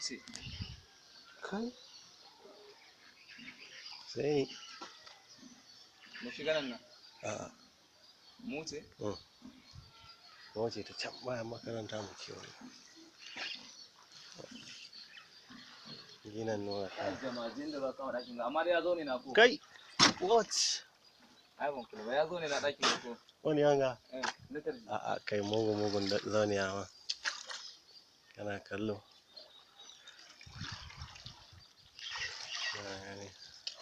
ce. Kai. Sai. Mu shiga nan. A'a. Mu ce? Mu ce ta can bayan makaranta mu kewaye. Ginan nuna ta. Jama'ajin da za ka ɗakin ga amma dai ya zo ne na ko. Kai. What? Ai ban kula ba ya zo ne na ɗakin ga ko. Wani yanga? Litar. A'a kai mugun zauniyawa. Kana kallo.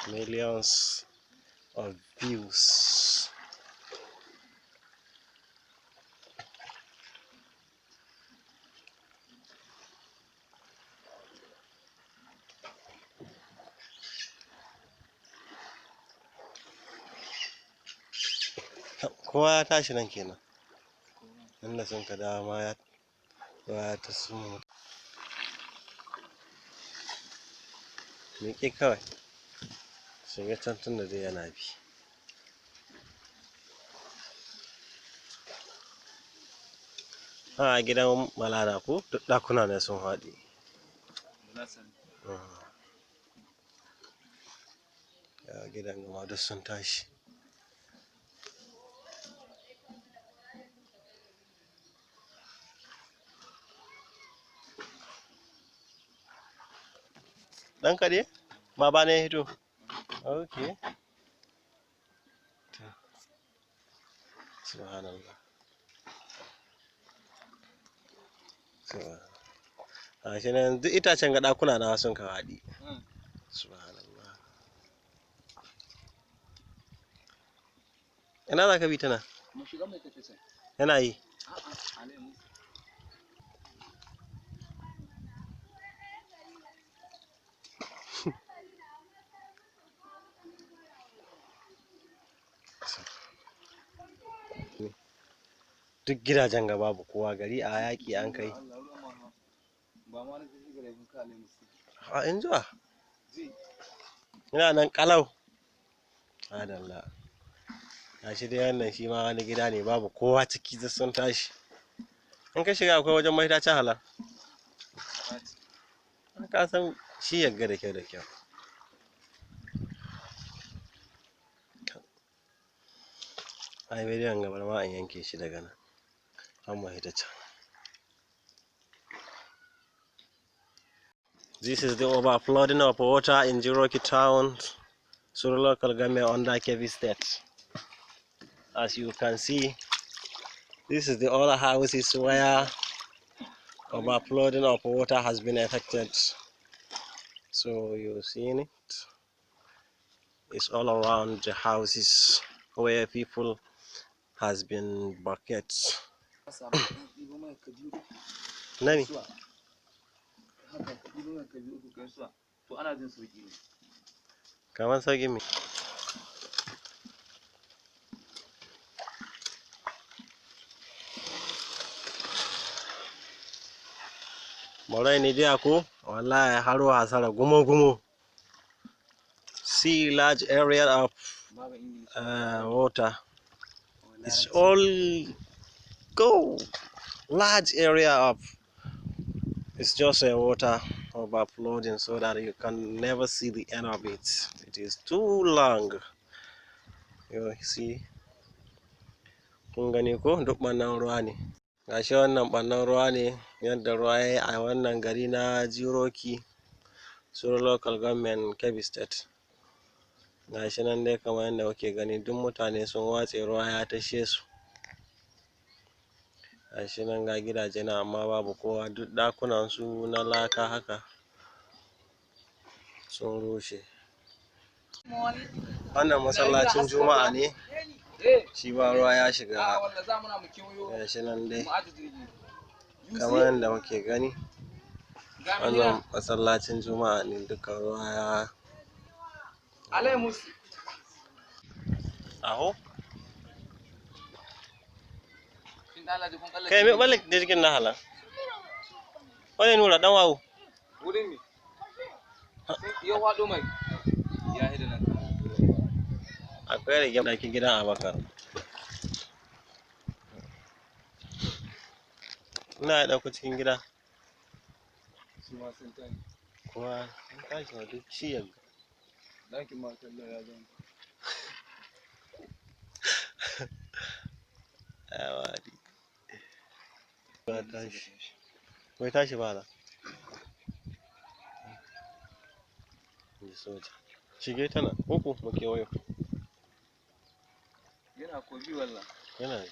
Millions of views. Kowa ya tashi nan kenan. Inda sun ka dama ya ta sumu. Miƙe kawai. Shiga can tun da dai yana bi. A gidan malala ko duk ɗakuna ne sun haɗi. Gidan gama duk sun tashi. Dan kade? Baba ne ya hito? Okay. Subhanallah. A shi ne duk itacen ga ɗakuna na sun kawaɗi. Subhanallah. Ina za ka bi tana? Yana yi. Duk gidajen ga babu kowa, gari a yaƙi an kai. A in zuwa? Ina nan ƙalau. Adalla. Gashi dai wannan shi ma wani gida ne babu kowa ciki da sun tashi. In ka shiga akwai wajen mahita can halar. Ka san shi yagga da kyau da kyau. Ai bidiyon gabar ma an yanke shi daga nan. An mahita can. This is the overflowing of water in Juroki town, Suru local government under KEBBI State. As you can see, this is the other houses where overflowing of water has been affected. So you've seen it. It's all around the houses where people has been buckets. Nani? Kaman sauki me? Morai ni dia ko wallahi haro hasara gumo. See large area of water. It's all go large area of. It's just a water overflowing so that you can never see the end of it. It is too long. You see. Kun gani ko duk ɓannan ruwa ne. Gashi wannan ɓannan ruwa ne yadda ruwa yayi a wannan gari na Juroki, Suru local government, KEBBI State. Gashi nan dai kamar yadda kuke gani duk mutane sun watse ruwa ya tashe su. Gashi nan ga gidaje na amma babu kowa, duk ɗakunan su na laka haka sun rushe. Wannan masallacin Juma'a ne. Shi ba ruwa ya shiga. Gashi nan dai kamar yadda muke gani. Wannan masallacin Juma'a ne, duka ruwa ya aho. Kai me balik da jikin na hala. Wani nura dan wawo. Wurin me? Yau hado mai. Ya hida nan. Akwai rage ɗakin gidan Abakar. Ina ɗauko cikin gida. su ma sun tashi kuma sun tashi ma duk ciyar ɗakin ma kallo ya zama awari ba tashi bai tashi ba na ji soja shige tana uku mu kewayo yana kogi wallah yana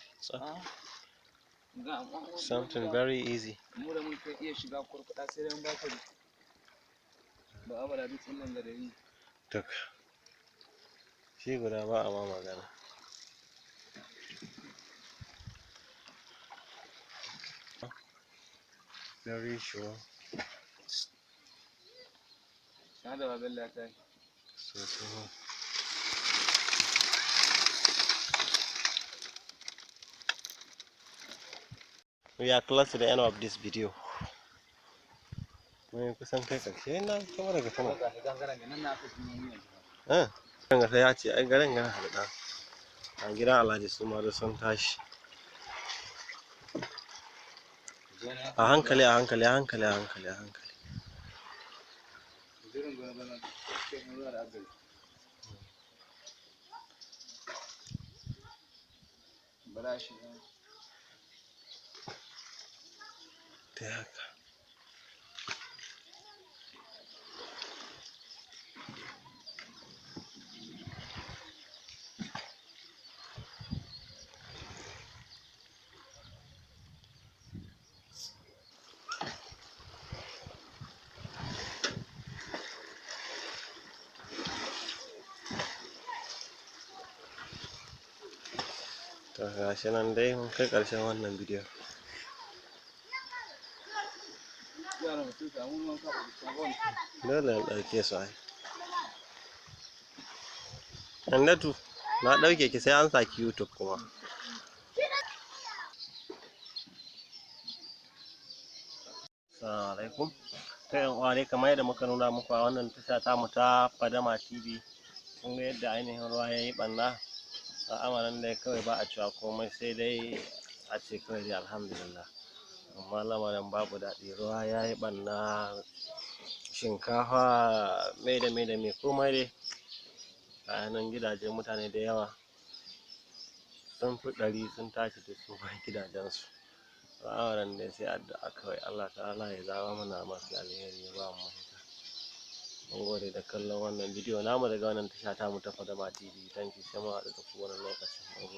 ga something very easy mu da mun kai iya shiga kurkuɗa sai dai mun ba ka ba abada duk nan da yi duk shi guda ba a ma magana very sure da babin la ta so we are close to the end of this video. Mun kusan kai ƙarshe na kuma daga sama. Kan ga ya ce ai garin gana halda. A gida Alhaji su ma da sun tashi. A hankali a hankali a hankali a hankali a hankali. Ta haka. To gashi nan dai mun kai ƙarshen wannan bidiyo. Dole in ɗauke su ai. Annatu na ɗauke ki sai an saki YouTube kuma. Assalamu alaikum. Ta yan uwa dai kamar yadda muka nuna muku a wannan tasha tamu ta Fadama TV. Kun ga yadda ainihin ruwa ya yi ɓanna. Al'amarin dai kawai ba a cewa komai sai dai a ce kawai dai alhamdulillah. Amma lamarin babu daɗi, ruwa ya yi ɓanna, shinkafa mai da mai komai dai a nan gidajen mutane da yawa sun fi 100 sun tashi da su bar gidajensu. Al'amarin dai sai addu'a kawai Allah ta'ala ya zama mana mafi alheri ya ba mu mafita. Mun gode da kallon wannan bidiyo namu daga wannan tasha tamu ta Fadama TV. Thank you, sai mu haɗu da ku wani lokaci.